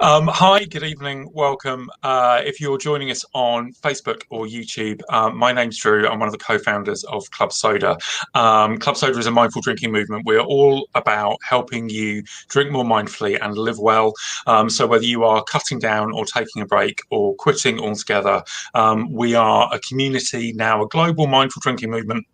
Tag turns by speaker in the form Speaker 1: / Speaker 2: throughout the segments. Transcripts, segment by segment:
Speaker 1: Hi, good evening, welcome. If you're joining us on Facebook or YouTube, my name's Dru. I'm one of the co-founders of Club Soda. Club Soda is a mindful drinking movement. We're all about helping you drink more mindfully and live well. So whether you are cutting down or taking a break or quitting altogether, we are a community now, a global mindful drinking movement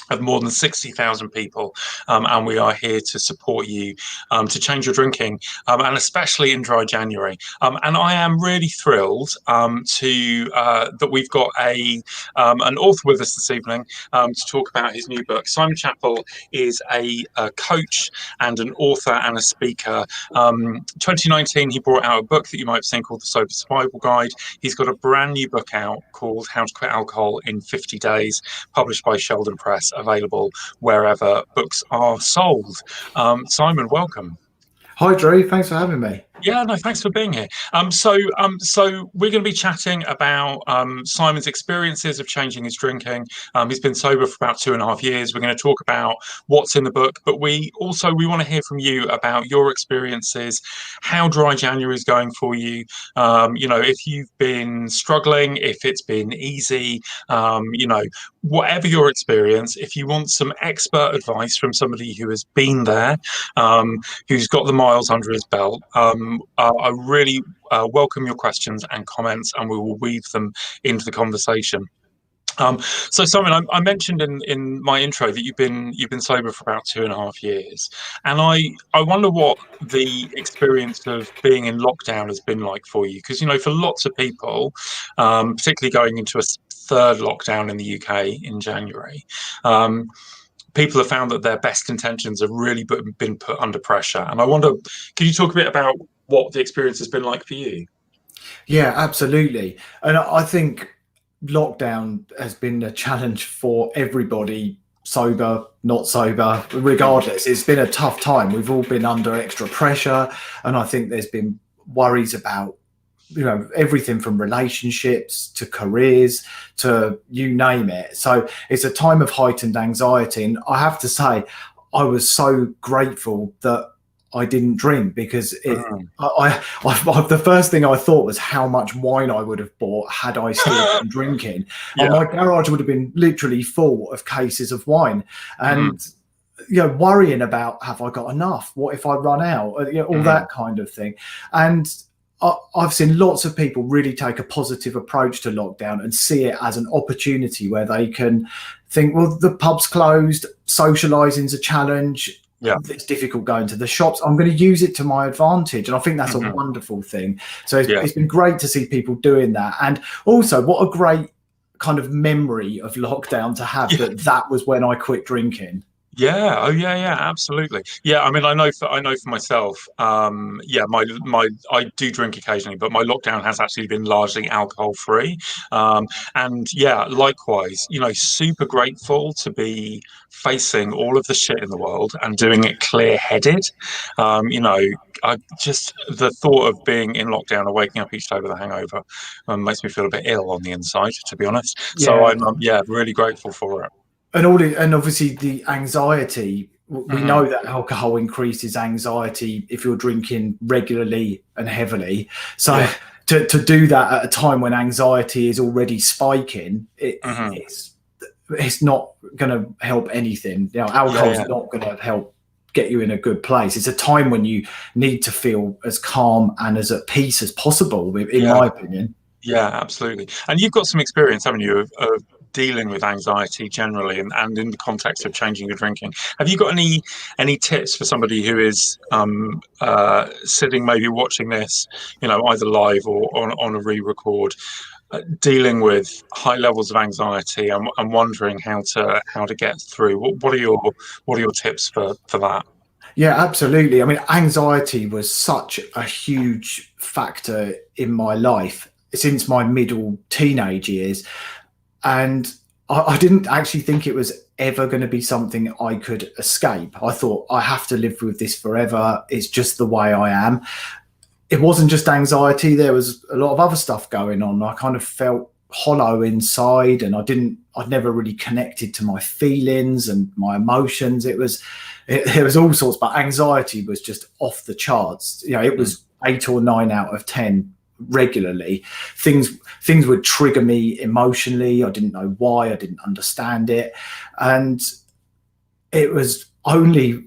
Speaker 1: of more than 60,000 people, and we are here to support you to change your drinking, and especially in dry January. And I am really thrilled that we've got an author with us this evening to talk about his new book. Simon Chapple is a coach and an author and a speaker. 2019, he brought out a book that you might have seen called The Sober Survival Guide. He's got a brand new book out called How to Quit Alcohol in 50 Days, published by Sheldon Press, available wherever books are sold. Simon, welcome.
Speaker 2: Hi, Dru. Thanks for having me.
Speaker 1: Yeah, no, thanks for being here. So we're going to be chatting about Simon's experiences of changing his drinking. He's been sober for about 2.5 years. We're going to talk about what's in the book, but we want to hear from you about your experiences, how dry January is going for you. If you've been struggling, if it's been easy, whatever your experience. If you want some expert advice from somebody who has been there, who's got the miles under his belt. I really welcome your questions and comments, and we will weave them into the conversation. So Simon, I mentioned in my intro that you've been sober for about 2.5 years, and I wonder what the experience of being in lockdown has been like for you, because for lots of people, particularly going into a third lockdown in the UK in January, people have found that their best intentions have really been put under pressure. And I wonder, can you talk a bit about what the experience has been like for you?
Speaker 2: Yeah, absolutely. And I think lockdown has been a challenge for everybody, sober, not sober, regardless. It's been a tough time. We've all been under extra pressure. And I think there's been worries about everything from relationships to careers to you name it. So it's a time of heightened anxiety. And I have to say, I was so grateful that I didn't drink, because the first thing I thought was how much wine I would have bought had I still been drinking. Yeah. And my garage would have been literally full of cases of wine. And worrying about, have I got enough? What if I run out? All that kind of thing. And I've seen lots of people really take a positive approach to lockdown and see it as an opportunity where they can think, well, the pub's closed, socialising's a challenge. Yeah, it's difficult going to the shops. I'm going to use it to my advantage. And I think that's a wonderful thing. So it's been great to see people doing that. And also, what a great kind of memory of lockdown to have, that was when I quit drinking.
Speaker 1: Yeah. Oh, yeah. Absolutely. Yeah. I mean, I know for myself. I do drink occasionally, but my lockdown has actually been largely alcohol free. And yeah, likewise. Super grateful to be facing all of the shit in the world and doing it clear headed. I just, the thought of being in lockdown or waking up each day with a hangover makes me feel a bit ill on the inside, to be honest. So I'm really grateful for it.
Speaker 2: And obviously the anxiety, we know that alcohol increases anxiety if you're drinking regularly and heavily. So to do that at a time when anxiety is already spiking, it's not going to help anything. Alcohol is not going to help get you in a good place. It's a time when you need to feel as calm and as at peace as possible, in my opinion.
Speaker 1: Yeah, absolutely. And you've got some experience, haven't you, of dealing with anxiety generally, and in the context of changing your drinking. Have you got any tips for somebody who is sitting, maybe watching this, either live or on a re-record, dealing with high levels of anxiety and wondering how to get through? What are your tips for that?
Speaker 2: Yeah, absolutely. I mean, anxiety was such a huge factor in my life since my middle teenage years. And I didn't actually think it was ever going to be something I could escape. I thought, I have to live with this forever. It's just the way I am. It wasn't just anxiety. There was a lot of other stuff going on. I kind of felt hollow inside, and I'd never really connected to my feelings and my emotions. It was There was all sorts, but anxiety was just off the charts. You know, it was 8 or 9 out of 10 regularly. Things would trigger me emotionally. I didn't know why. I didn't understand it, and it was only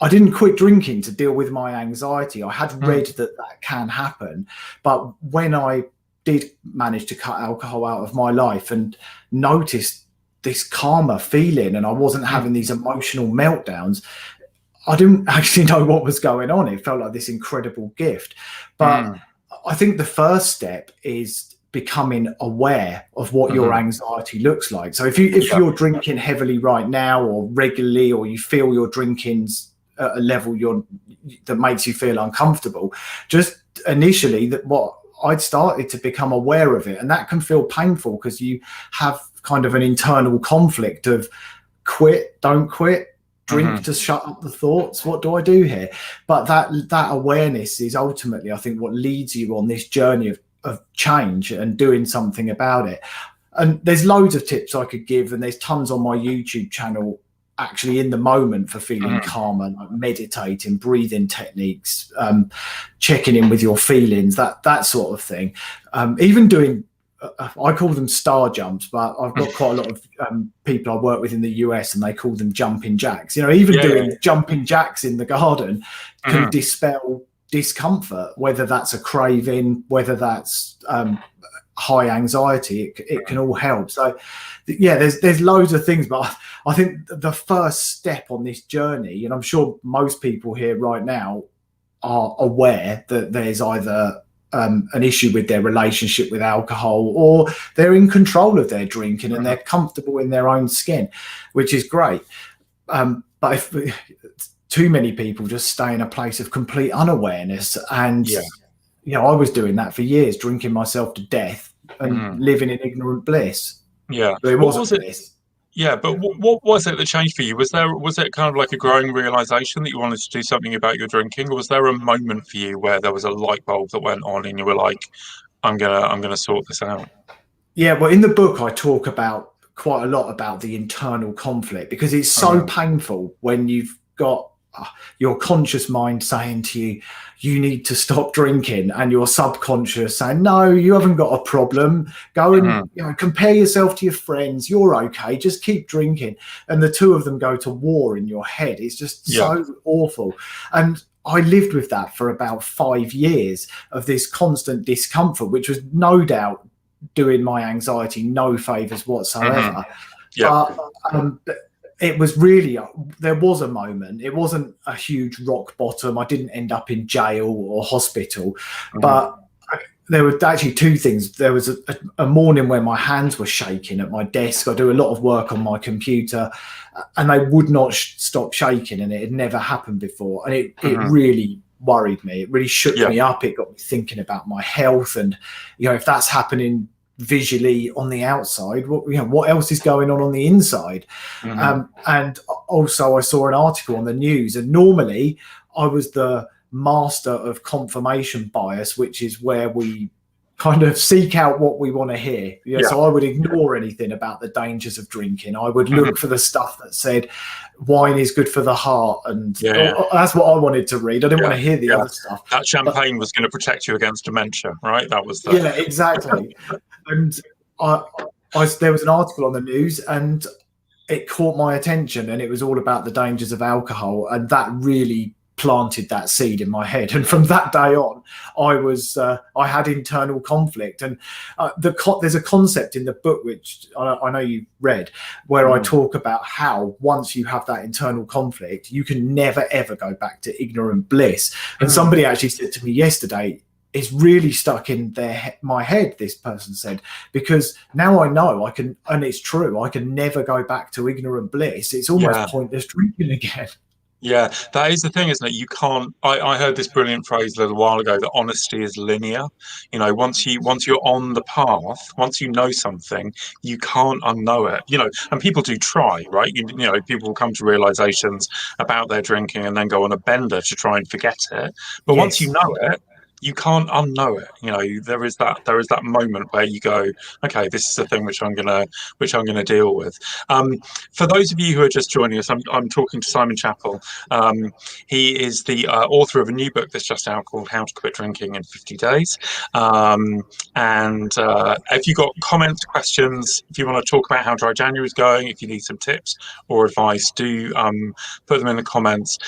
Speaker 2: I didn't quit drinking to deal with my anxiety. I had read that can happen, but when I did manage to cut alcohol out of my life and noticed this calmer feeling, and I wasn't having these emotional meltdowns, I didn't actually know what was going on. It felt like this incredible gift. But I think the first step is becoming aware of what your anxiety looks like. So if you're drinking heavily right now, or regularly, or you feel you're drinking's at a level that makes you feel uncomfortable, just initially what I'd started to become aware of it. And that can feel painful because you have kind of an internal conflict of quit, don't quit, drink to shut up the thoughts. What do I do here? But that awareness is ultimately, I think, what leads you on this journey of change and doing something about it. And there's loads of tips I could give, and there's tons on my YouTube channel actually in the moment for feeling calmer, like meditating, breathing techniques, checking in with your feelings, that sort of thing. Even doing, I call them star jumps, but I've got quite a lot of people I work with in the US, and they call them jumping jacks. You know, even doing jumping jacks in the garden can dispel discomfort, whether that's a craving, whether that's high anxiety, it can all help. So yeah, there's loads of things, but I think the first step on this journey, and I'm sure most people here right now are aware that there's either an issue with their relationship with alcohol, or they're in control of their drinking and they're comfortable in their own skin, which is great. But if too many people just stay in a place of complete unawareness, and you know, I was doing that for years, drinking myself to death and living in ignorant bliss.
Speaker 1: Yeah,
Speaker 2: but it wasn't bliss.
Speaker 1: Yeah, but what was it that changed for you? Was it kind of like a growing realization that you wanted to do something about your drinking, or was there a moment for you where there was a light bulb that went on and you were like, I'm gonna sort this out?
Speaker 2: Yeah, well, in the book I talk about quite a lot about the internal conflict, because it's so painful when you've got your conscious mind saying to you, you need to stop drinking, and your subconscious saying, no, you haven't got a problem, go and you know, compare yourself to your friends, you're okay, just keep drinking. And the two of them go to war in your head. It's just so awful. And I lived with that for about 5 years, of this constant discomfort, which was no doubt doing my anxiety no favors whatsoever. But it was really, there was a moment. It wasn't a huge rock bottom. I didn't end up in jail or hospital, but there were actually two things. There was a morning where my hands were shaking at my desk. I do a lot of work on my computer, and they would not stop shaking, and it had never happened before. And it really worried me. It really shook me up. It got me thinking about my health, and you know, if that's happening visually on the outside, what else is going on the inside? And also I saw an article on the news, and normally I was the master of confirmation bias, which is where we kind of seek out what we want to hear. So I would ignore anything about the dangers of drinking. I would look for the stuff that said wine is good for the heart, and that's what I wanted to read. I didn't want to hear the other stuff.
Speaker 1: That champagne was going to protect you against dementia, right? That was
Speaker 2: exactly. And there was an article on the news, and it caught my attention, and it was all about the dangers of alcohol, and that really planted that seed in my head. And from that day on, I had internal conflict. And there's a concept in the book, which I know you've read, where I talk about how once you have that internal conflict, you can never ever go back to ignorant bliss. And somebody actually said to me yesterday, it's really stuck in my head, this person said, because now I know I can, and it's true, I can never go back to ignorant bliss. It's almost pointless drinking again.
Speaker 1: Yeah, that is the thing, isn't it? You can't. I heard this brilliant phrase a little while ago that honesty is linear. You know, once you're on the path, once you know something, you can't unknow it. You know, and people do try, right? You know, people will come to realizations about their drinking and then go on a bender to try and forget it. But once you know it, you can't unknow it. You know, there is that moment where you go, okay, this is the thing which I'm gonna deal with. For those of you who are just joining us, I'm talking to Simon Chapple. He is the author of a new book that's just out called How to Quit Drinking in 50 Days. And if you've got comments, questions, if you want to talk about how Dry January is going, if you need some tips or advice, do put them in the comments.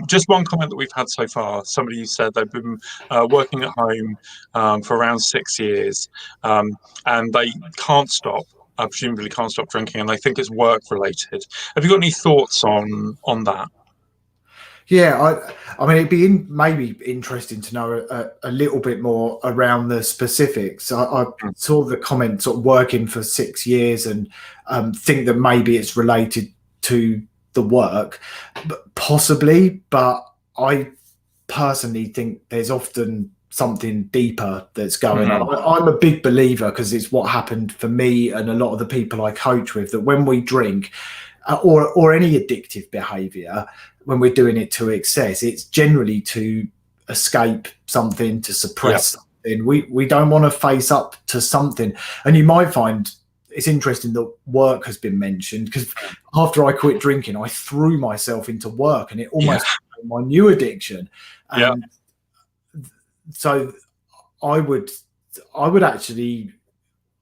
Speaker 1: Just one comment that we've had so far. Somebody who said they've been working at home for around 6 years, and they can't stop. Presumably can't stop drinking, and they think it's work related. Have you got any thoughts on that?
Speaker 2: Yeah, I mean, it'd be maybe interesting to know a little bit more around the specifics. I saw the comment sort of working for 6 years and think that maybe it's related to the work, possibly. But I personally think there's often something deeper that's going on. I'm a big believer, because it's what happened for me and a lot of the people I coach with, that when we drink or any addictive behavior, when we're doing it to excess, it's generally to escape something, to suppress something. We don't want to face up to something. And you might find it's interesting that work has been mentioned, because after I quit drinking, I threw myself into work, and it almost became my new addiction. And so I would actually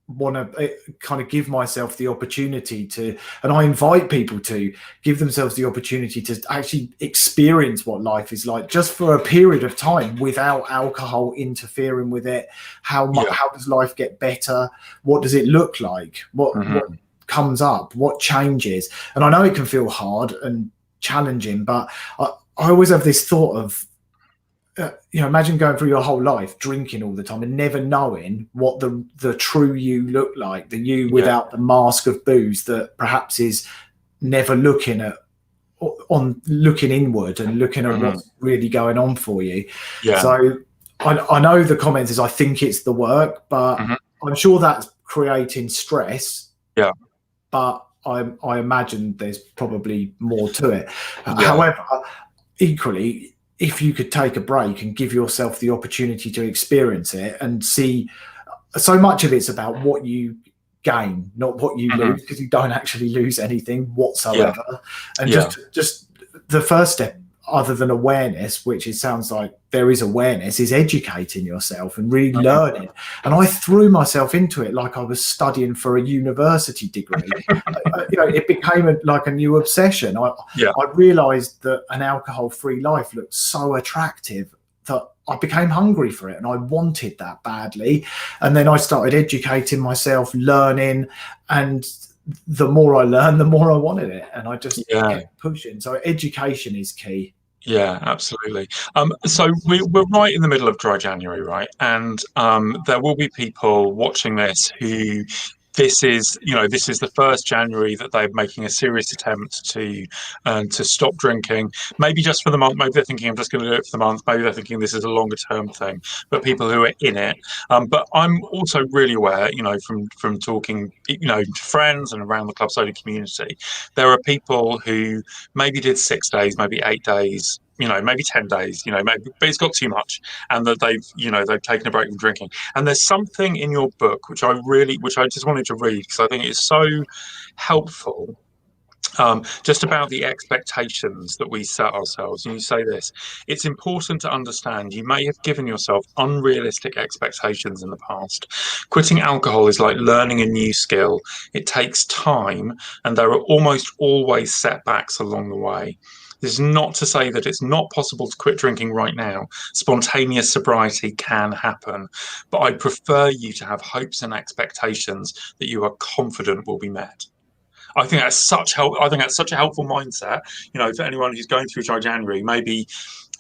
Speaker 2: want to kind of give myself the opportunity to, and I invite people to give themselves the opportunity to actually experience what life is like, just for a period of time, without alcohol interfering with it. How does life get better? What does it look like? What comes up? What changes? And I know it can feel hard and challenging, but I always have this thought of, imagine going through your whole life drinking all the time and never knowing what the true you look like, the you without the mask of booze, that perhaps is never looking inward and looking at what's really going on for you. So I know the comment is, I think it's the work, but I'm sure that's creating stress. But I imagine there's probably more to it. However, equally, if you could take a break and give yourself the opportunity to experience it and see, so much of it's about what you gain, not what you lose, because you don't actually lose anything whatsoever. And just the first step, other than awareness, which it sounds like there is awareness, is educating yourself and really learning. And I threw myself into it like I was studying for a university degree. It became like a new obsession. I realized that an alcohol-free life looked so attractive that I became hungry for it, and I wanted that badly. And then I started educating myself, learning, and the more I learned, the more I wanted it, and I just kept pushing. So education is key.
Speaker 1: Yeah, absolutely. So we're right in the middle of Dry January, right? And there will be people watching this who this is the first January that they're making a serious attempt to stop drinking. Maybe just for the month. Maybe they're thinking, I'm just going to do it for the month. Maybe they're thinking this is a longer term thing. But people who are in it. But I'm also really aware, from talking, to friends and around the Club Soda community, there are people who maybe did 6 days, maybe 8 days, maybe 10 days, maybe, but it's got too much, and that they've taken a break from drinking. And there's something in your book which I just wanted to read, because I think it's so helpful, just about the expectations that we set ourselves. And you say this: it's important to understand you may have given yourself unrealistic expectations in the past. Quitting alcohol is like learning a new skill. It takes time, and there are almost always setbacks along the way. This is not to say that it's not possible to quit drinking right now. Spontaneous sobriety can happen, but I prefer you to have hopes and expectations that you are confident will be met. I think that's such a helpful mindset, for anyone who's going through Dry January, maybe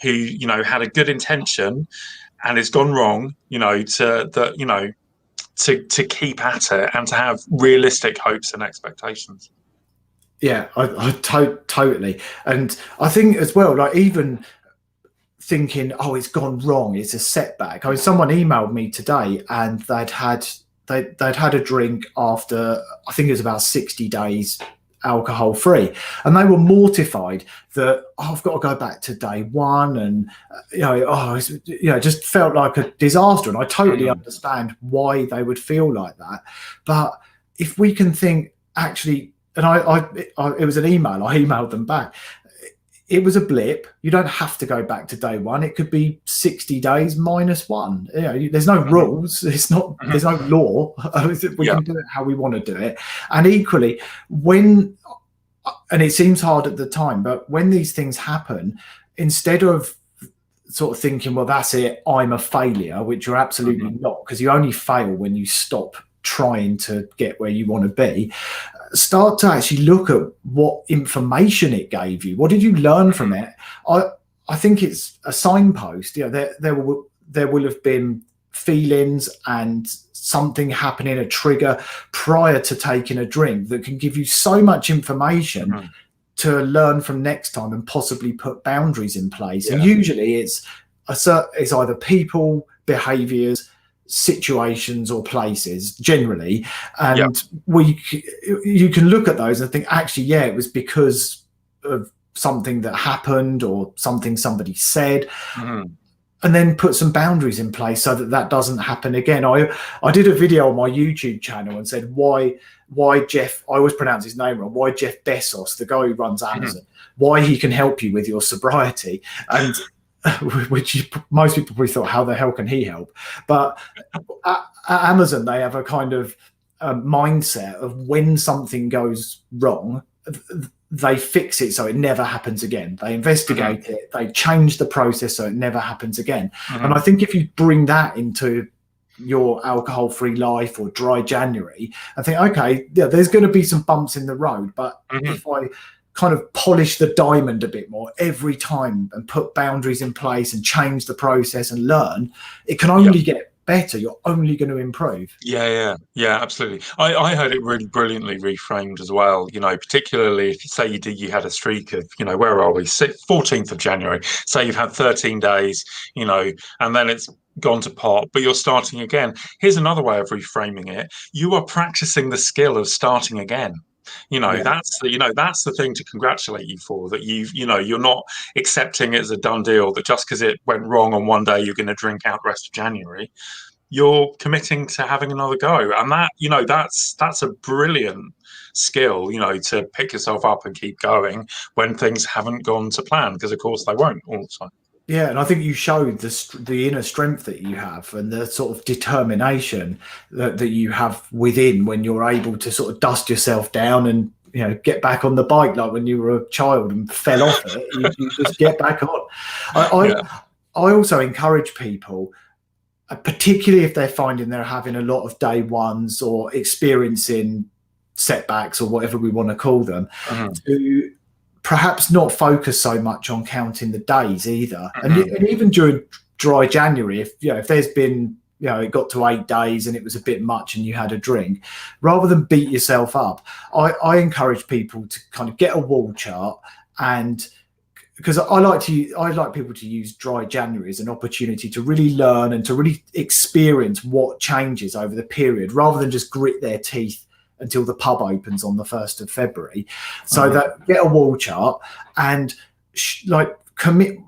Speaker 1: who, had a good intention and it's gone wrong, to keep at it and to have realistic hopes and expectations.
Speaker 2: Yeah, I totally. And I think as well, like, even thinking, oh, it's gone wrong, it's a setback. I mean, someone emailed me today, and they'd had a drink after, I think it was about 60 days alcohol free, and they were mortified that, oh, I've got to go back to day one, and just felt like a disaster. And I totally understand why they would feel like that. But if we can think, actually, and it was an email, I emailed them back. It was a blip. You don't have to go back to day one. It could be 60 days minus one. There's no rules. It's not. There's no law. We can do it how we want to do it. And equally, and it seems hard at the time, but when these things happen, instead of sort of thinking, well, that's it, I'm a failure, which you're absolutely not, because you only fail when you stop trying to get where you want to be. Start to actually look at what information it gave you. What did you learn from it? I think it's a signpost. There will have been feelings and something happening, a trigger prior to taking a drink that can give you so much information to learn from next time and possibly put boundaries in place. And usually it's either people, behaviors, situations, or places generally, and you can look at those and think, actually, it was because of something that happened or something somebody said, and then put some boundaries in place so that doesn't happen again. I did a video on my YouTube channel and said why Jeff, I always pronounce his name wrong, why Jeff Bezos, the guy who runs Amazon, why he can help you with your sobriety. And which most people probably thought, how the hell can he help? But at Amazon, they have a kind of mindset of when something goes wrong, they fix it so it never happens again. They investigate it, they change the process so it never happens again. And I think if you bring that into your alcohol-free life or dry January, I think, okay, there's going to be some bumps in the road, but if I kind of polish the diamond a bit more every time and put boundaries in place and change the process and learn, it can only get better. You're only going to improve.
Speaker 1: Yeah, absolutely. I heard it really brilliantly reframed as well, particularly if you say you had a streak of, where are we, 14th of January, say you've had 13 days, and then it's gone to pot, but you're starting again. Here's another way of reframing it. You are practicing the skill of starting again. That's the thing to congratulate you for, that you're not accepting it as a done deal, that just because it went wrong on one day you're going to drink out the rest of January. You're committing to having another go, and that's a brilliant skill, to pick yourself up and keep going when things haven't gone to plan, because of course they won't all the time.
Speaker 2: Yeah, and I think you showed the inner strength that you have and the sort of determination that you have within when you're able to sort of dust yourself down and get back on the bike like when you were a child and fell off it. You just get back on. I also encourage people, particularly if they're finding they're having a lot of day ones or experiencing setbacks or whatever we want to call them, to perhaps not focus so much on counting the days either. And even during dry January, if there's been, it got to 8 days and it was a bit much and you had a drink, rather than beat yourself up, I encourage people to kind of get a wall chart, and because I like people to use dry January as an opportunity to really learn and to really experience what changes over the period, rather than just grit their teeth until the pub opens on the 1st of February. So that get a wall chart and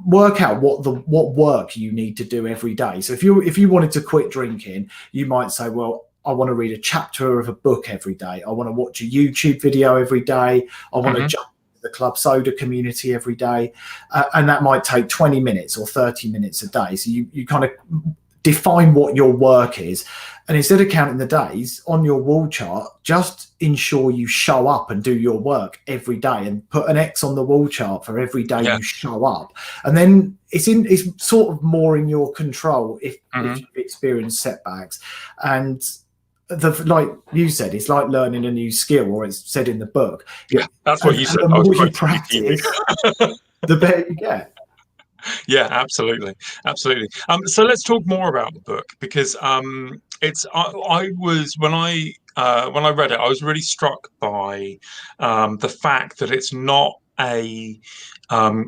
Speaker 2: work out what work you need to do every day. So if you wanted to quit drinking, you might say, well, I want to read a chapter of a book every day. I want to watch a YouTube video every day. I want to jump into the Club Soda community every day. And that might take 20 minutes or 30 minutes a day. So you kind of define what your work is. And instead of counting the days on your wall chart, just ensure you show up and do your work every day, and put an X on the wall chart for every day you show up. And then it's sort of more in your control if you've experienced setbacks. And like you said, it's like learning a new skill, or it's said in the book.
Speaker 1: Yeah, that's what you said.
Speaker 2: The more you practice, the better you get.
Speaker 1: Yeah, absolutely. So let's talk more about the book, because I was when I read it, I was really struck by the fact that it's not a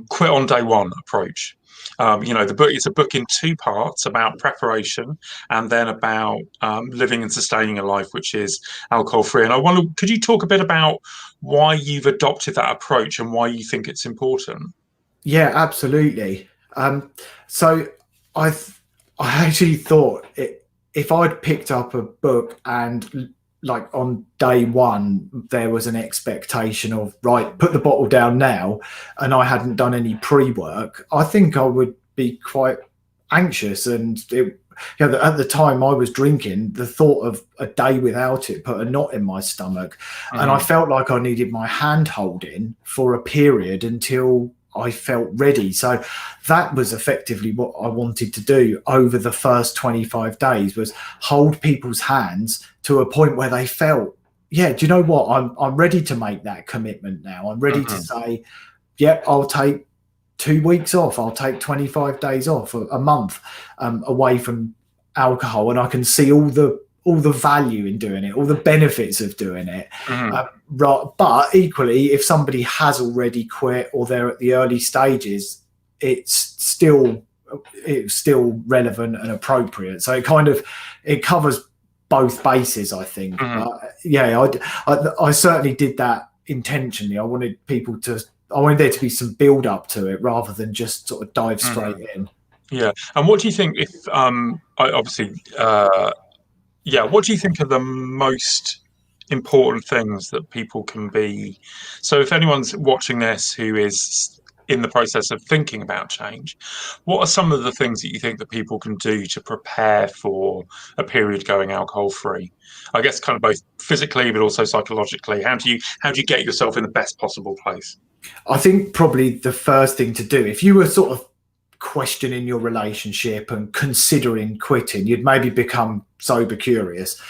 Speaker 1: quit on day one approach. The book, it's a book in two parts about preparation and then about living and sustaining a life which is alcohol free. And I wonder, could you talk a bit about why you've adopted that approach and why you think it's important?
Speaker 2: Yeah, absolutely. So I actually thought if I'd picked up a book and like on day one there was an expectation of, right, put the bottle down now, and I hadn't done any pre-work, I think I would be quite anxious. And at the time I was drinking, the thought of a day without it put a knot in my stomach. And I felt like I needed my hand holding for a period until I felt ready. So that was effectively what I wanted to do over the first 25 days, was hold people's hands to a point where they felt, yeah, do you know what? I'm ready to make that commitment now. I'm ready to say, yeah, I'll take 2 weeks off. I'll take 25 days off, a month away from alcohol. And I can see all the value in doing it, all the benefits of doing it. But equally, if somebody has already quit or they're at the early stages, it's still relevant and appropriate. So it covers both bases, I think. But yeah, I certainly did that intentionally. I wanted there to be some build up to it rather than just sort of dive straight in.
Speaker 1: Yeah. And what do you think what do you think are the most important things that people can be? So if anyone's watching this who is in the process of thinking about change, what are some of the things that you think that people can do to prepare for a period going alcohol free? I guess kind of both physically, but also psychologically. How do you get yourself in the best possible place?
Speaker 2: I think probably the first thing to do, if you were sort of questioning your relationship and considering quitting, you'd maybe become sober curious.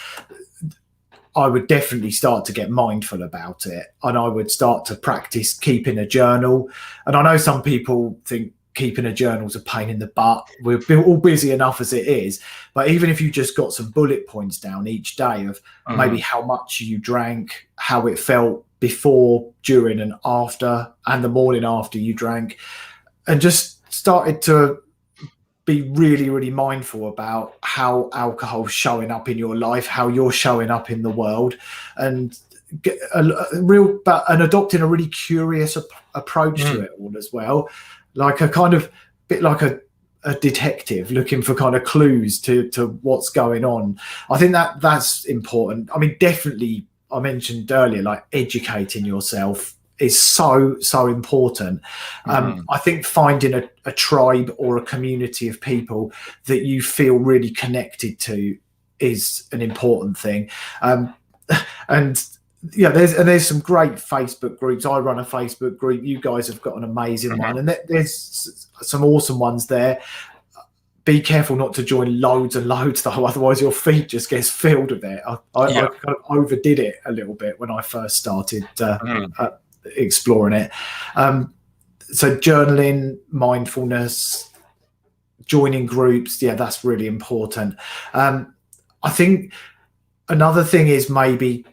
Speaker 2: I would definitely start to get mindful about it, and I would start to practice keeping a journal. And I know some people think keeping a journal is a pain in the butt. We're all busy enough as it is. But even if you just got some bullet points down each day of maybe how much you drank, how it felt before, during and after, and the morning after you drank, and just started to be really, really mindful about how alcohol's showing up in your life, how you're showing up in the world, and adopting a really curious approach to it all as well, like a kind of bit like a detective looking for kind of clues to what's going on. I think that's important. I mean, definitely, I mentioned earlier, like educating yourself is so important. I think finding a tribe or a community of people that you feel really connected to is an important thing. And yeah, there's some great Facebook groups. I run a Facebook group. You guys have got an amazing one, and there's some awesome ones there. Be careful not to join loads and loads, though, otherwise your feed just gets filled with it. I kind of overdid it a little bit when I first started exploring it. So journaling, mindfulness, joining groups, yeah, that's really important. I think another thing is maybe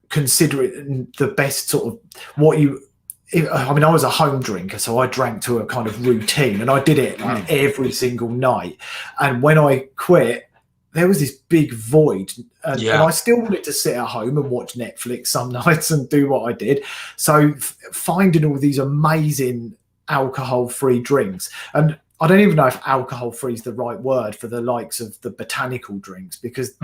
Speaker 2: considering the best sort of I was a home drinker, so I drank to a kind of routine, and I did it like every single night. And when I quit, there was this big void, and I still wanted to sit at home and watch Netflix some nights and do what I did. So finding all these amazing alcohol-free drinks, and I don't even know if alcohol-free is the right word for the likes of the botanical drinks, because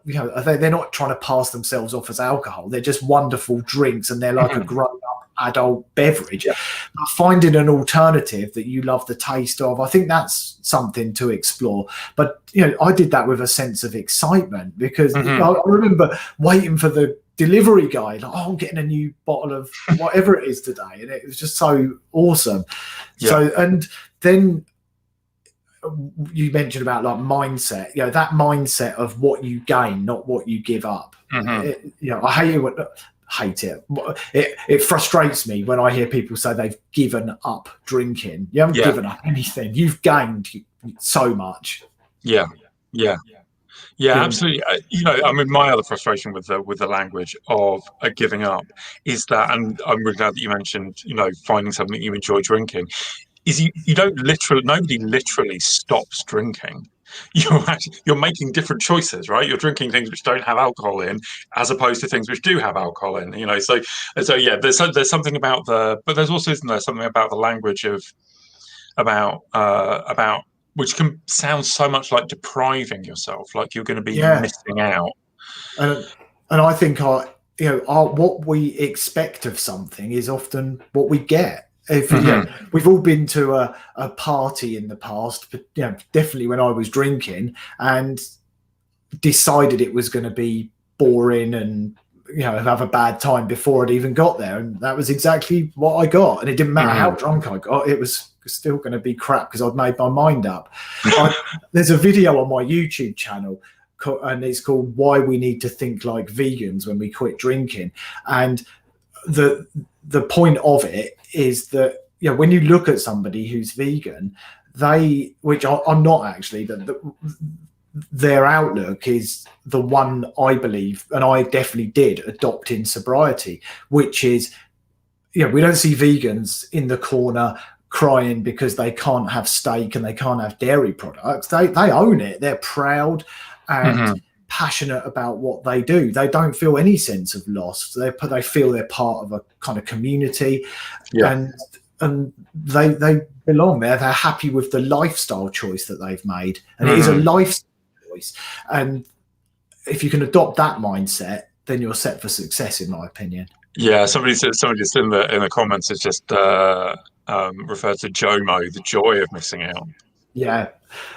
Speaker 2: they're not trying to pass themselves off as alcohol. They're just wonderful drinks, and they're like a grown-up adult beverage. But finding an alternative that you love the taste of, I think that's something to explore. But I did that with a sense of excitement, because I remember waiting for the delivery guy, like, I'm getting a new bottle of whatever it is today, and it was just so awesome. So, and then you mentioned about like mindset, that mindset of what you gain, not what you give up. I hate it. It frustrates me when I hear people say they've given up drinking. You haven't given up anything. You've gained so much. Yeah,
Speaker 1: absolutely. I mean, my other frustration with the language of giving up is that, and I'm really glad that you mentioned, finding something that you enjoy drinking, is you don't nobody literally stops drinking. You're making different choices, right? You're drinking things which don't have alcohol in, as opposed to things which do have alcohol in. So yeah, there's something about but there's also, isn't there, something about the language of about which can sound so much like depriving yourself, like you're going to be missing out.
Speaker 2: And I think what we expect of something is often what we get. If we've all been to a party in the past, but definitely when I was drinking, and decided it was going to be boring and have a bad time before I'd even got there, and that was exactly what I got. And it didn't matter how drunk I got; it was still going to be crap because I'd made my mind up. There's a video on my YouTube channel, and it's called "Why We Need to Think Like Vegans When We Quit Drinking," and the point of it is that when you look at somebody who's vegan, which I'm not actually, their outlook is the one I believe, and I definitely did adopt in sobriety, which is we don't see vegans in the corner crying because they can't have steak and they can't have dairy products. They own it. They're proud and passionate about what they do. They don't feel any sense of loss. They feel they're part of a kind of community, and they belong there. They're happy with the lifestyle choice that they've made, and it is a lifestyle choice. And if you can adopt that mindset, then you're set for success, in my opinion.
Speaker 1: Yeah, somebody just in the comments has just referred to JOMO, the joy of missing out.
Speaker 2: Yeah,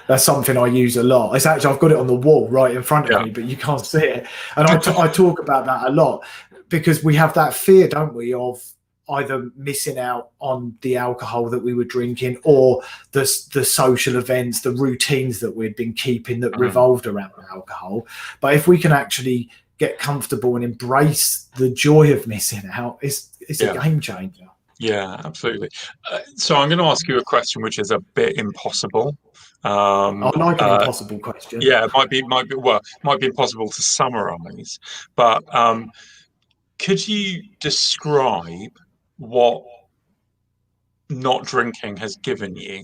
Speaker 2: that's something I use a lot. It's actually, I've got it on the wall right in front of me, but you can't see it. And I talk about that a lot because we have that fear, don't we, of either missing out on the alcohol that we were drinking or the social events, the routines that we'd been keeping that revolved around alcohol. But if we can actually get comfortable and embrace the joy of missing out, it's a game changer.
Speaker 1: Yeah, absolutely. So I'm going to ask you a question which is a bit impossible.
Speaker 2: I like an impossible question.
Speaker 1: Yeah, it might be impossible to summarize, but could you describe what not drinking has given you?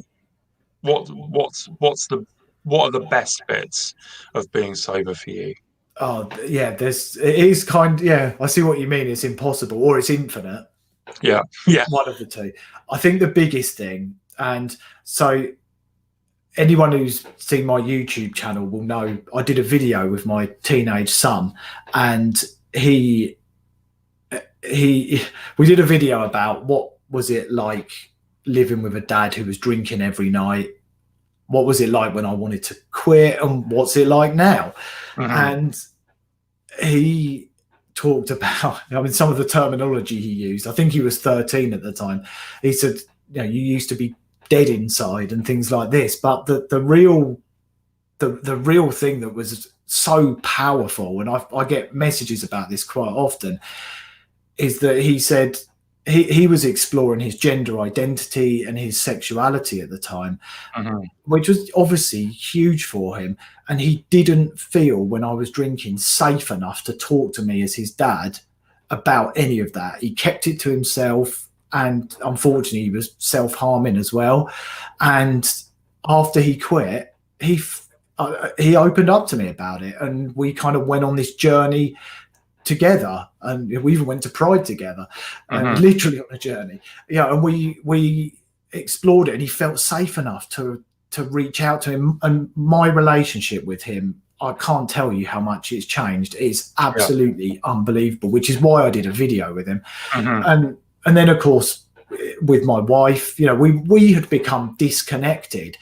Speaker 1: What are the best bits of being sober for you?
Speaker 2: Oh yeah, it is I see what you mean. It's impossible or it's infinite.
Speaker 1: Yeah.
Speaker 2: One of the two. I think the biggest thing, and so anyone who's seen my YouTube channel will know I did a video with my teenage son, and we did a video about what was it like living with a dad who was drinking every night. What was it like when I wanted to quit, and what's it like now? And he talked about, some of the terminology he used. I think he was 13 at the time. He said, you used to be dead inside and things like this. But the real thing that was so powerful, and I get messages about this quite often, is that he said he was exploring his gender identity and his sexuality at the time, which was obviously huge for him. And he didn't feel, when I was drinking, safe enough to talk to me as his dad about any of that. He kept it to himself, and unfortunately he was self-harming as well. And after he quit, he opened up to me about it, and we kind of went on this journey together, and we even went to Pride together, literally on a journey. And we explored it, and he felt safe enough to reach out to him. And my relationship with him, I can't tell you how much it's changed. It's absolutely unbelievable, which is why I did a video with him. And then of course with my wife, we had become disconnected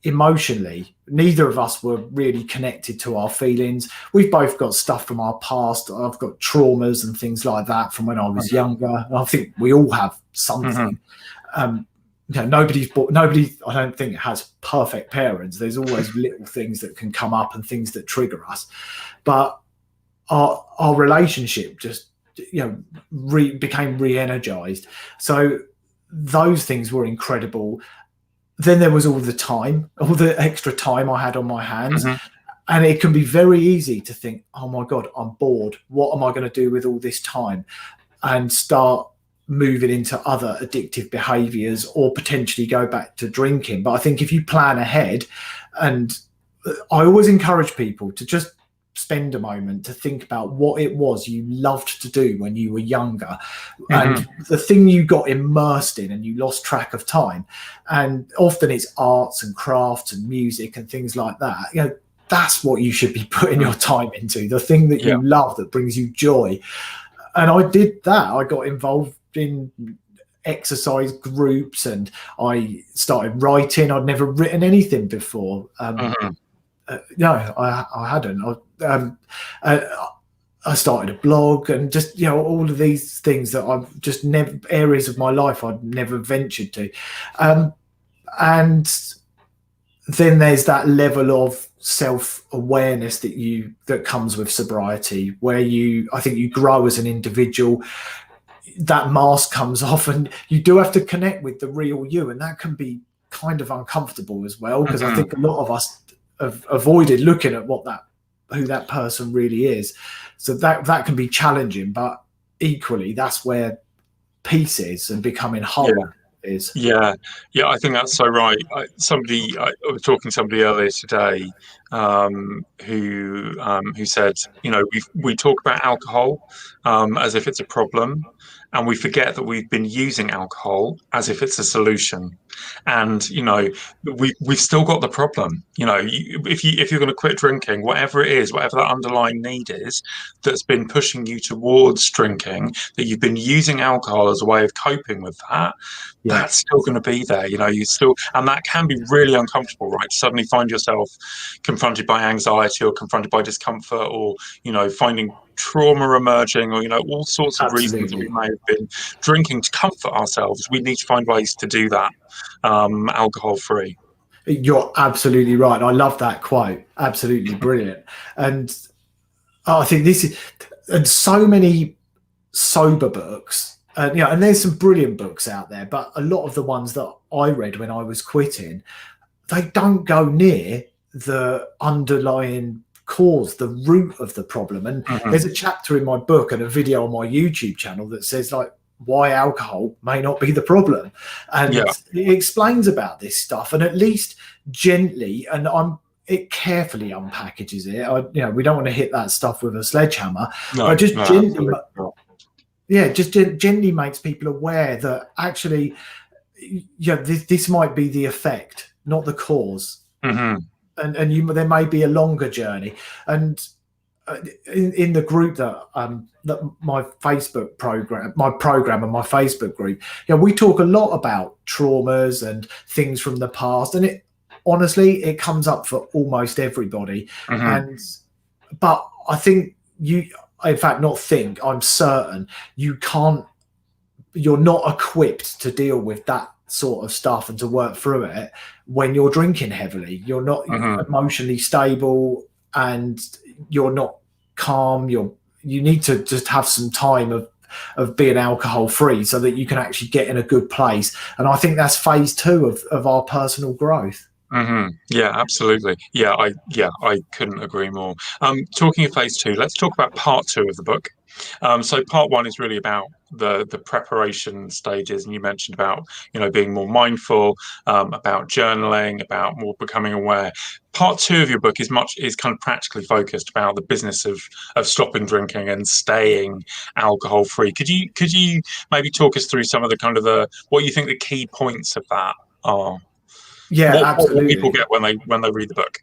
Speaker 2: emotionally. Neither of us were really connected to our feelings. We've both got stuff from our past. I've got traumas and things like that from when I was younger. I think we all have something. Nobody, I don't think, has perfect parents. There's always little things that can come up and things that trigger us. But our relationship just, became re-energized. So those things were incredible. Then there was all the extra time I had on my hands. And it can be very easy to think, oh my God, I'm bored. What am I going to do with all this time? And start moving into other addictive behaviors or potentially go back to drinking. But I think if you plan ahead, and I always encourage people to just spend a moment to think about what it was you loved to do when you were younger, and the thing you got immersed in and you lost track of time. And often it's arts and crafts and music and things like that. You know, that's what you should be putting your time into, the thing that you love, that brings you joy. And I did that. I got involved in exercise groups and I started writing. I'd never written anything before. No, I hadn't. I started a blog and just, you know, all of these things that I've just never, areas of my life I'd never ventured to. And then there's that level of self-awareness that comes with sobriety, where I think you grow as an individual. That mask comes off and you do have to connect with the real you, and that can be kind of uncomfortable as well, because I think a lot of us have avoided looking at who that person really is. So that can be challenging, but equally that's where peace is and becoming whole is.
Speaker 1: Yeah, I think that's so right. I was talking to somebody earlier today who said, you know, we talk about alcohol as if it's a problem, and we forget that we've been using alcohol as if it's a solution. And you know, we've still got the problem. You know, if you're going to quit drinking, whatever it is, whatever that underlying need is that's been pushing you towards drinking, that you've been using alcohol as a way of coping with that, that's still going to be there. You know, and that can be really uncomfortable, right? To suddenly find yourself confronted by anxiety or confronted by discomfort, or, you know, finding trauma emerging, or, you know, all sorts of reasons we may have been drinking to comfort ourselves. We need to find ways to do that alcohol free.
Speaker 2: You're absolutely right. I love that quote. Absolutely brilliant. And I think this is, and so many sober books, you know, and there's some brilliant books out there, but a lot of the ones that I read when I was quitting, they don't go near the underlying cause, the root of the problem. And there's a chapter in my book and a video on my YouTube channel that says, like, why alcohol may not be the problem, and it explains about this stuff, and at least gently, and it carefully unpackages it. You know, we don't want to hit that stuff with a sledgehammer. Gently makes people aware that actually, this might be the effect, not the cause. And there may be a longer journey. And in the group that my Facebook program, my Facebook group, we talk a lot about traumas and things from the past, and it comes up for almost everybody. But I think I'm certain you're not equipped to deal with that sort of stuff and to work through it when you're drinking heavily. You're not emotionally stable, and you're not calm. You need to just have some time of being alcohol free so that you can actually get in a good place. And I think that's phase 2 of our personal growth.
Speaker 1: Yeah, absolutely. I couldn't agree more. Talking of phase 2, let's talk about part 2 of the book. So part 1 is really about the preparation stages, and you mentioned about, you know, being more mindful, about journaling, about more becoming aware. Part 2 of your book is kind of practically focused about the business of stopping drinking and staying alcohol free. Could you maybe talk us through some of the kind of what you think the key points of that are?
Speaker 2: Yeah, absolutely.
Speaker 1: What people get when they read the book.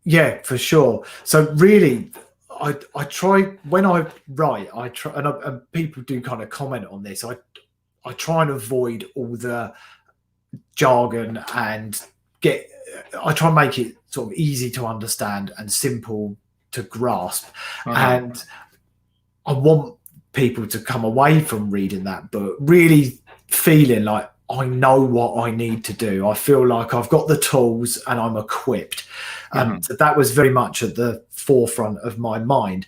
Speaker 2: Yeah, for sure. So really, I try, when I write, and people do kind of comment on this, I try and avoid all the jargon, and I try and make it sort of easy to understand and simple to grasp. And I want people to come away from reading that book really feeling like, I know what I need to do. I feel like I've got the tools and I'm equipped. So that was very much at the forefront of my mind.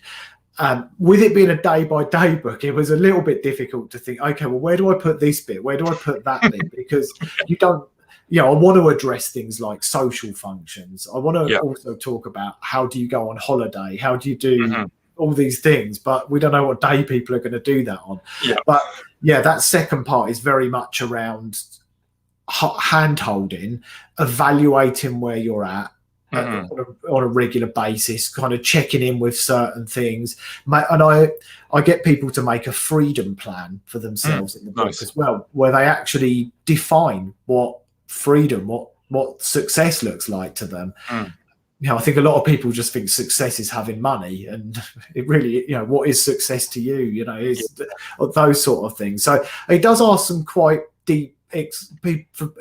Speaker 2: With it being a day-by-day book, it was a little bit difficult to think, okay, well, where do I put this bit? Where do I put that bit? Because I want to address things like social functions. I want to also talk about, how do you go on holiday? How do you do all these things, but we don't know what day people are going to do that on.
Speaker 1: Yeah.
Speaker 2: But yeah, that second part is very much around hand holding, evaluating where you're at. On a regular basis, kind of checking in with certain things, and I get people to make a freedom plan for themselves in the book as well, where they actually define what freedom, what success looks like to them. I think a lot of people just think success is having money, and it really, what is success to you? Is those sort of things. So it does ask some quite deep. It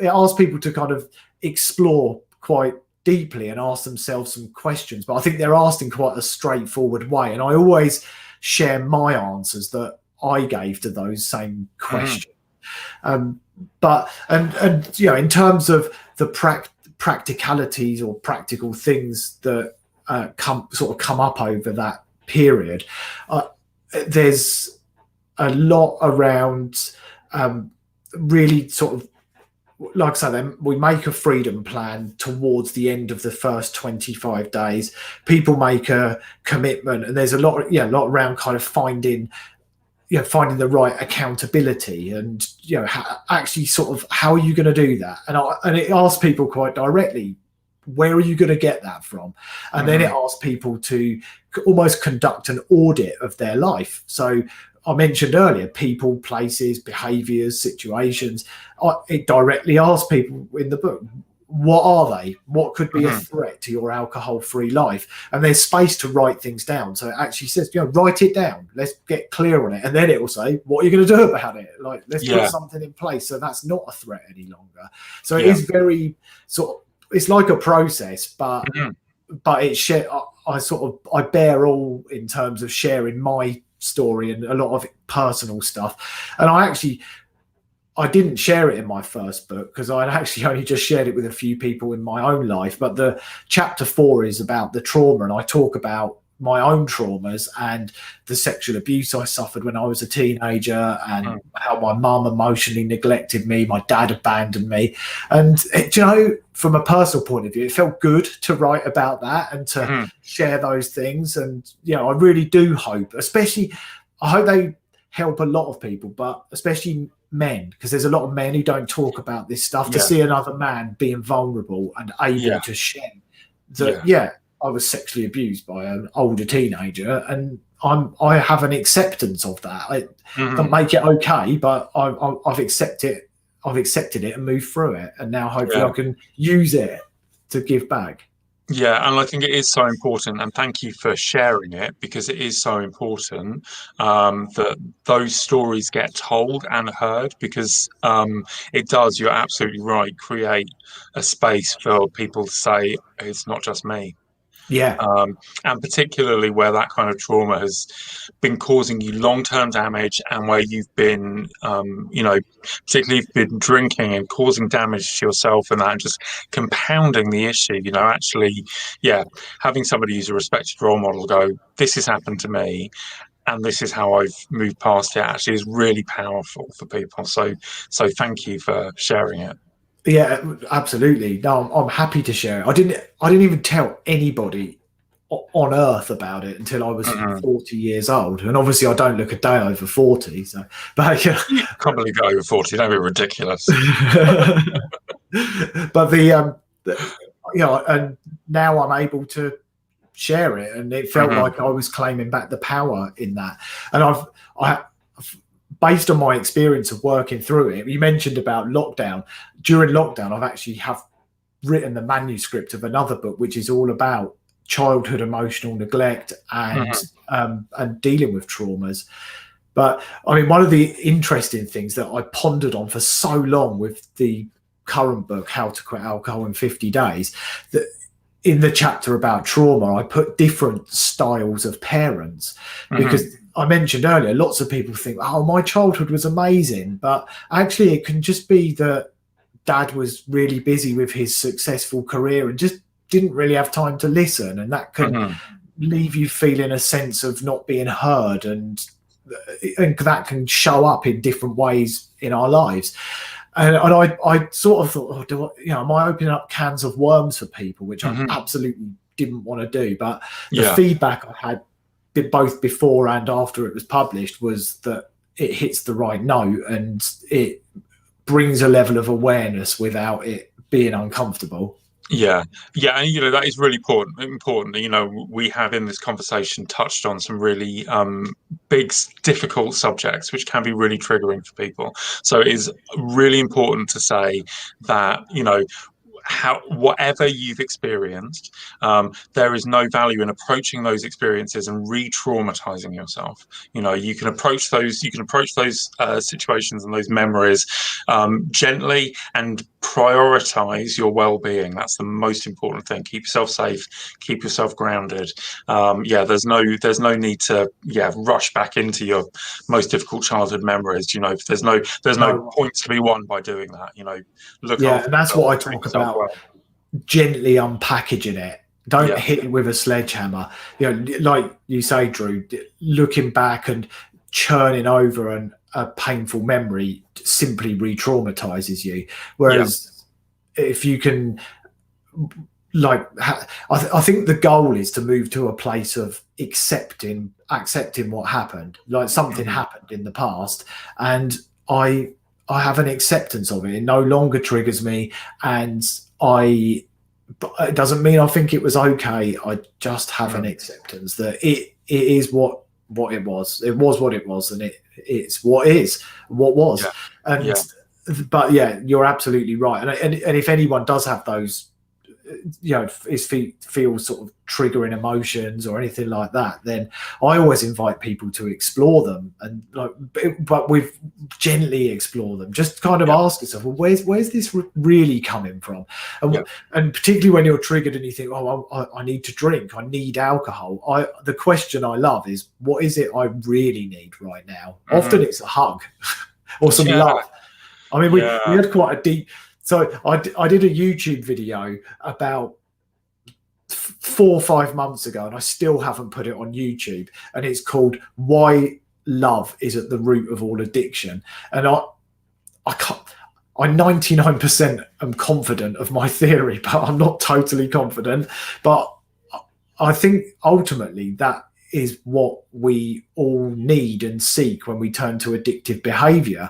Speaker 2: asks people to kind of explore quite deeply and ask themselves some questions, but I think they're asked in quite a straightforward way, and I always share my answers that I gave to those same questions. But in terms of the practicalities or practical things that come up over that period, there's a lot around really sort of, like I say, then we make a freedom plan towards the end of the first 25 days. People make a commitment, and there's a lot around kind of finding the right accountability, and actually sort of how are you going to do that? And it asks people quite directly, where are you going to get that from? And then it asks people to almost conduct an audit of their life. So I mentioned earlier, people, places, behaviors, situations. It directly asks people in the book, what are they? What could be a threat to your alcohol-free life? And there's space to write things down. So it actually says, write it down. Let's get clear on it. And then it will say, what are you going to do about it? Like, let's put something in place so that's not a threat any longer. So it is very it's like a process, but I bear all in terms of sharing my story and a lot of personal stuff. And I didn't share it in my first book because I'd actually only just shared it with a few people in my own life. But the chapter 4 is about the trauma, and I talk about my own traumas and the sexual abuse I suffered when I was a teenager, and how my mum emotionally neglected me, my dad abandoned me. And from a personal point of view, it felt good to write about that and to share those things. And I really do hope, I hope they help a lot of people, but especially men, because there's a lot of men who don't talk about this stuff. To see another man being vulnerable and able to share that I was sexually abused by an older teenager, and I have an acceptance of that. It doesn't make it okay, but I've accepted it and moved through it, and now hopefully I can use it to give back.
Speaker 1: Yeah, and I think it is so important, and thank you for sharing it, because it is so important that those stories get told and heard, because it does, you're absolutely right, create a space for people to say, it's not just me.
Speaker 2: Yeah.
Speaker 1: And particularly where that kind of trauma has been causing you long-term damage, and where you've been, particularly you've been drinking and causing damage to yourself, and that, and just compounding the issue, actually, having somebody who's a respected role model go, this has happened to me, and this is how I've moved past it, actually is really powerful for people. So thank you for sharing it.
Speaker 2: Yeah, absolutely. No, I'm happy to share it. I didn't even tell anybody on earth about it until I was 40 years old, and obviously I don't look a day over 40. So, but
Speaker 1: you can't believe you're over 40. Don't be ridiculous.
Speaker 2: But and now I'm able to share it, and it felt like I was claiming back the power in that. And I based on my experience of working through it, you mentioned about lockdown. During lockdown, I've actually written the manuscript of another book, which is all about childhood emotional neglect and dealing with traumas. But I mean, one of the interesting things that I pondered on for so long with the current book, How to Quit Alcohol in 50 Days, that in the chapter about trauma, I put different styles of parents, because I mentioned earlier, lots of people think, oh, my childhood was amazing. But actually, it can just be that dad was really busy with his successful career and just didn't really have time to listen. And that can leave you feeling a sense of not being heard. And that can show up in different ways in our lives. And I sort of thought, am I opening up cans of worms for people, which I absolutely didn't want to do. But the feedback I had both before and after it was published was that it hits the right note and it brings a level of awareness without it being uncomfortable.
Speaker 1: Yeah, yeah, and that is really important. We have in this conversation touched on some really big, difficult subjects, which can be really triggering for people. So it is really important to say that whatever you've experienced, there is no value in approaching those experiences and re-traumatizing yourself. You can approach those situations and those memories gently and prioritize your well-being. That's the most important thing. Keep yourself safe, keep yourself grounded. There's no need to rush back into your most difficult childhood memories. There's no points to be won by doing that. Look after
Speaker 2: and that's
Speaker 1: yourself,
Speaker 2: what I talk about. Well. Gently unpackaging it. Don't hit it with a sledgehammer. Like you say, Dru, looking back and churning over a painful memory simply re-traumatizes you. Whereas if you can, I think the goal is to move to a place of accepting what happened. Like something happened in the past, and I have an acceptance of it. It no longer triggers me, and but it doesn't mean I think it was okay. I just have an acceptance that it is what it was. It was what it was, and it's what was. Yeah. But you're absolutely right. And if anyone does have those, feel sort of triggering emotions or anything like that, then I always invite people to explore them, and but we gently explore them. Just kind of ask yourself, well, where's this really coming from? And particularly when you're triggered and you think, I need to drink, I need alcohol. The question I love is, what is it I really need right now? Often it's a hug or some love. I mean, we had quite a deep. So I did a YouTube video about 4 or 5 months ago, and I still haven't put it on YouTube. And it's called "Why Love is at the Root of All Addiction." And I 99% am confident of my theory, but I'm not totally confident. But I think ultimately that is what we all need and seek when we turn to addictive behavior.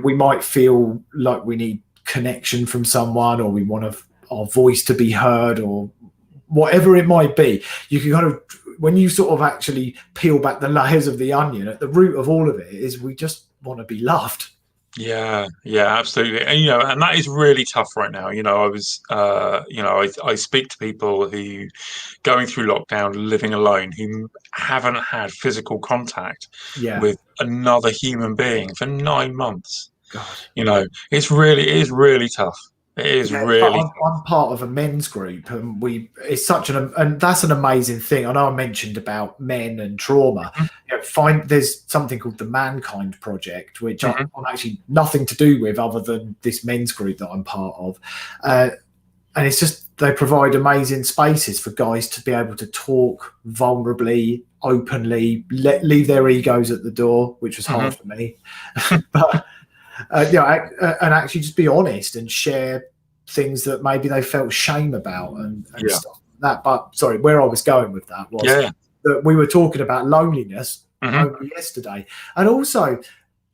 Speaker 2: We might feel like we need connection from someone, or we want our voice to be heard, or whatever it might be. You can kind of, when you sort of actually peel back the layers of the onion, at the root of all of it is we just want to be loved.
Speaker 1: Yeah, absolutely. And and that is really tough right now. I speak to people who going through lockdown, living alone, who haven't had physical contact with another human being for 9 months. God. It is really tough. It is really.
Speaker 2: I'm part of a men's group, and it's such and that's an amazing thing. I know I mentioned about men and trauma. There's something called the Mankind Project, which I'm actually nothing to do with other than this men's group that I'm part of, and it's just they provide amazing spaces for guys to be able to talk vulnerably, openly, leave their egos at the door, which was hard for me, but. And actually just be honest and share things that maybe they felt shame about and stuff like that. But sorry, where I was going with that was that we were talking about loneliness yesterday. And also,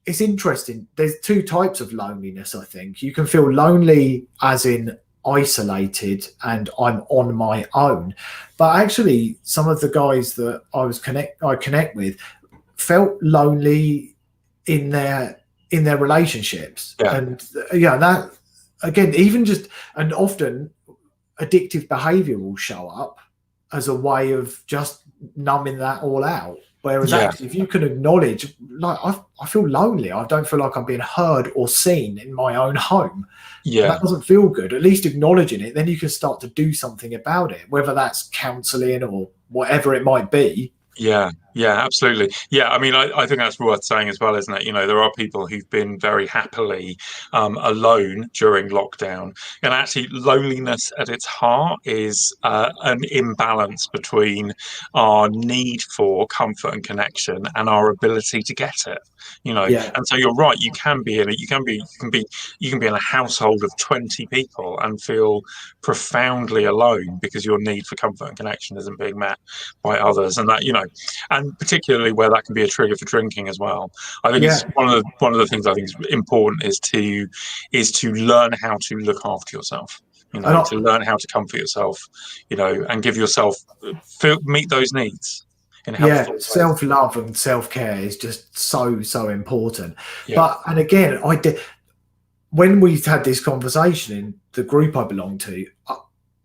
Speaker 2: it's interesting. There's 2 types of loneliness, I think. You can feel lonely as in isolated and I'm on my own. But actually, some of the guys that I connect with felt lonely in their relationships. And that again, even just, and often addictive behavior will show up as a way of just numbing that all out. Whereas actually, if you can acknowledge, like, I feel lonely, I don't feel like I'm being heard or seen in my own home. That doesn't feel good. At least acknowledging it, then you can start to do something about it, whether that's counselling or whatever it might be.
Speaker 1: Yeah, absolutely. Yeah, I mean, I think that's worth saying as well, isn't it? You know, there are people who've been very happily alone during lockdown, and actually, loneliness at its heart is an imbalance between our need for comfort and connection and our ability to get it. You know,
Speaker 2: Yeah,
Speaker 1: and so you're right. You can be in a household of 20 people and feel profoundly alone because your need for comfort and connection isn't being met by others, and that, you know, and particularly where that can be a trigger for drinking as well. I think it's
Speaker 2: yeah,
Speaker 1: one of the things I think is important is to learn how to look after yourself. You
Speaker 2: and
Speaker 1: know, to learn how to comfort yourself. You know, and give yourself meet those needs in
Speaker 2: yeah,
Speaker 1: helpful ways.
Speaker 2: self-love and self-care is just so important.
Speaker 1: Yeah.
Speaker 2: But and again, I did when we had this conversation in the group I belong to.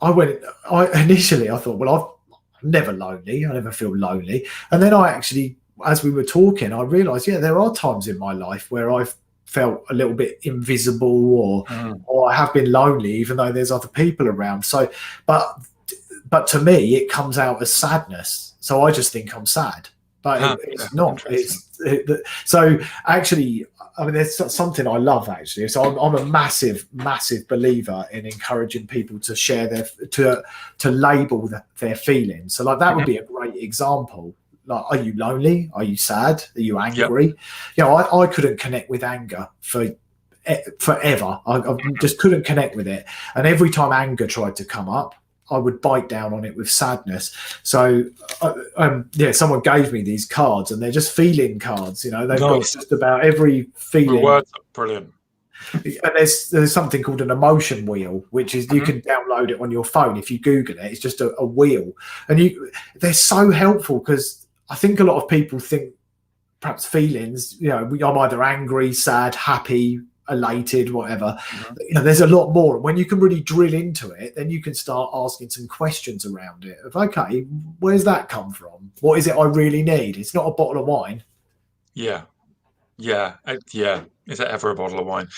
Speaker 2: I went. I initially I thought, well, I'm never lonely. I never feel lonely. And then I actually, as we were talking, I realised, yeah, there are times in my life where I've felt a little bit invisible,
Speaker 1: Mm.
Speaker 2: or I have been lonely, even though there's other people around. So, but to me, it comes out as sadness. So I just think I'm sad, but
Speaker 1: Ah, yeah,
Speaker 2: it's not.
Speaker 1: interesting.
Speaker 2: So actually, I mean, there's something I love actually. So I'm a massive believer in encouraging people to share to label their feelings. So like that would
Speaker 1: Hmm.
Speaker 2: be a great example. Like, are you lonely? Are you sad? Are you
Speaker 1: Yep.
Speaker 2: angry? You know, I couldn't connect with anger for forever. I just couldn't connect with it. And every time anger tried to come up, I would bite down on it with sadness. So, yeah, someone gave me these cards, and they're just feeling cards. You know, they've got
Speaker 1: Nice.
Speaker 2: just about every
Speaker 1: The
Speaker 2: feeling.
Speaker 1: words are brilliant.
Speaker 2: And there's something called an emotion wheel, which is you
Speaker 1: Hmm.
Speaker 2: can download it on your phone. If you Google it, it's just a wheel, and they're so helpful because I think a lot of people think perhaps feelings. You know, I'm either angry, sad, happy, elated, whatever.
Speaker 1: Hmm.
Speaker 2: You know, there's a lot more. When you can really drill into it, then you can start asking some questions around it. Of, okay, where's that come from? What is it I really need? It's not a bottle of wine.
Speaker 1: Yeah. Yeah, yeah. Is it ever a bottle of wine?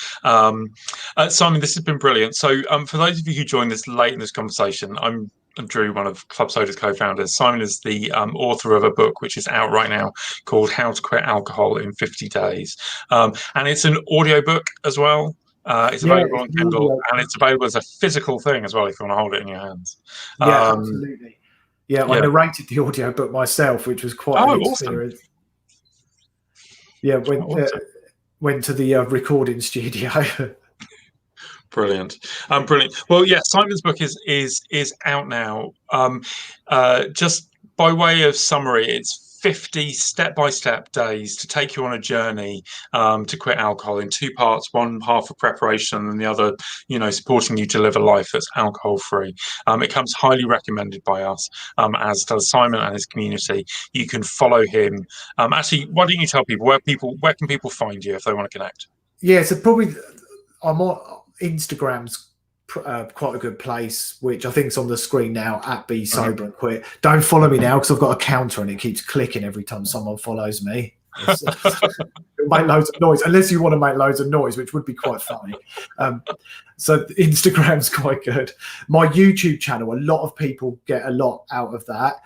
Speaker 1: Simon, this has been brilliant. So, for those of you who joined us late in this conversation, I'm Dru, one of Club Soda's co-founders. Simon is the author of a book which is out right now called "How to Quit Alcohol in 50 Days," and it's an audiobook as well. It's
Speaker 2: Yeah,
Speaker 1: available
Speaker 2: it's
Speaker 1: on
Speaker 2: an
Speaker 1: Kindle,
Speaker 2: audio.
Speaker 1: and it's available as a physical thing as well if you want to hold it in your hands.
Speaker 2: Yeah,
Speaker 1: Um,
Speaker 2: absolutely. Yeah, I
Speaker 1: yeah.
Speaker 2: narrated the audio book myself, which was quite an
Speaker 1: Oh, awesome.
Speaker 2: experience. Yeah,
Speaker 1: Awesome.
Speaker 2: went to the recording studio.
Speaker 1: Brilliant, brilliant. Well, yeah, Simon's book is out now. Just by way of summary, it's 50 step-by-step days to take you on a journey to quit alcohol in two parts. One half for preparation, and the other, you know, supporting you to live a life that's alcohol-free. It comes highly recommended by us, as does Simon and his community. You can follow him. Actually, why don't you tell people where can people find you if they want to connect?
Speaker 2: Yeah, so probably I'm on Instagram's quite a good place, which I think is on the screen now at Be
Speaker 1: Mhm.
Speaker 2: Sober and Quit. Don't follow me now because I've got a counter and it keeps clicking every time someone follows me. It'll make loads of noise, unless you want to make loads of noise, which would be quite funny. So Instagram's quite good. My YouTube channel, a lot of people get a lot out of that.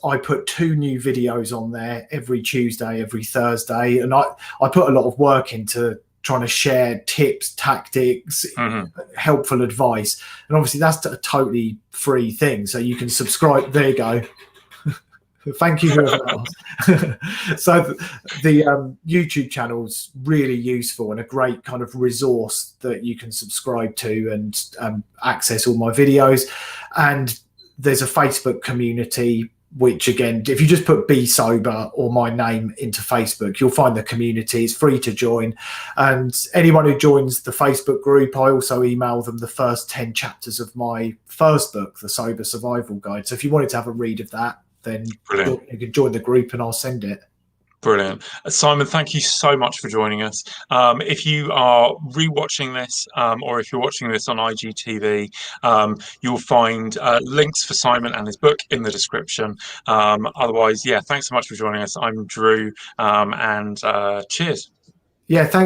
Speaker 2: I put 2 new videos on there every Tuesday, every Thursday, and I put a lot of work into trying to share tips, tactics,
Speaker 1: Mhm.
Speaker 2: helpful advice, and obviously that's a totally free thing. So you can subscribe. There you go. Thank you, whoever that was. So the YouTube channel's really useful and a great kind of resource that you can subscribe to and access all my videos. And there's a Facebook community, which again, if you just put Be Sober or my name into Facebook, you'll find the community. It's free to join. And anyone who joins the Facebook group, I also email them the first 10 chapters of my first book, The Sober Survival Guide. So if you wanted to have a read of that, then
Speaker 1: Brilliant.
Speaker 2: you can join the group and I'll send it.
Speaker 1: Brilliant. Simon, thank you so much for joining us. If you are rewatching this or if you're watching this on IGTV, you'll find links for Simon and his book in the description. Otherwise, yeah, thanks so much for joining us. I'm Dru, and cheers.
Speaker 2: Yeah, thanks.